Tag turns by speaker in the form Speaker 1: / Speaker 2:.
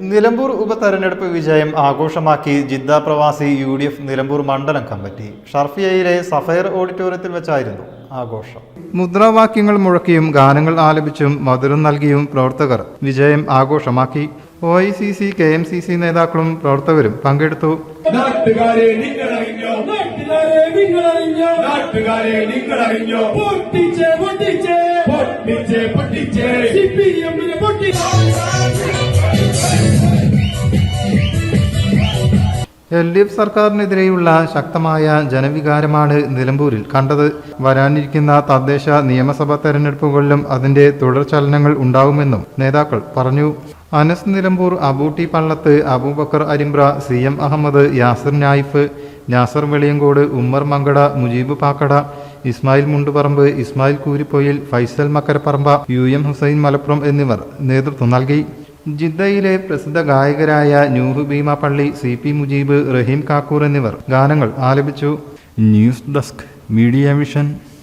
Speaker 1: നിലമ്പൂർ ഉപതെരഞ്ഞെടുപ്പ് വിജയം ആഘോഷമാക്കി ജിദ്ദ പ്രവാസി UDF നിലമ്പൂർ മണ്ഡലം കമ്മിറ്റി ഷർഫിയയിലെ സഫയർ ഓഡിറ്റോറിയത്തിൽ വെച്ചായിരുന്നു ആഘോഷം. മുദ്രാവാക്യങ്ങൾ മുഴക്കിയും ഗാനങ്ങൾ ആലപിച്ചും മധുരം നൽകിയും പ്രവർത്തകർ വിജയം ആഘോഷമാക്കി. OICC KMCC നേതാക്കളും പ്രവർത്തകരും പങ്കെടുത്തു. LDF സർക്കാരിനെതിരെയുള്ള ശക്തമായ ജനവികാരമാണ് നിലമ്പൂരിൽ കണ്ടത്. വരാനിരിക്കുന്ന തദ്ദേശ നിയമസഭാ തെരഞ്ഞെടുപ്പുകളിലും അതിന്റെ തുടർചലനങ്ങൾ ഉണ്ടാവുമെന്നും നേതാക്കൾ പറഞ്ഞു. അനസ് നിലമ്പൂർ, അബൂട്ടി പള്ളത്ത്, അബൂബക്കർ അരിമ്പ്ര, CM അഹമ്മദ്, യാസിർ നായിഫ്, നാസർ വെളിയങ്കോട്, ഉമ്മർ മങ്കട, മുജീബ് പാക്കട, ഇസ്മായിൽ മുണ്ടുപറമ്പ്, ഇസ്മായിൽ കൂരിപ്പൊയിൽ, ഫൈസൽ മക്കരപ്പറമ്പ, UM ഹുസൈൻ മലപ്പുറം എന്നിവർ നേതൃത്വം നൽകി. ജിദ്ദയിലെ പ്രസിദ്ധ ഗായകരായ നൂഹ് ഭീമാപ്പള്ളി, CP മുജീബ്, റഹീം കാക്കൂർ എന്നിവർ ഗാനങ്ങൾ ആലപിച്ചു. News desk, media vision.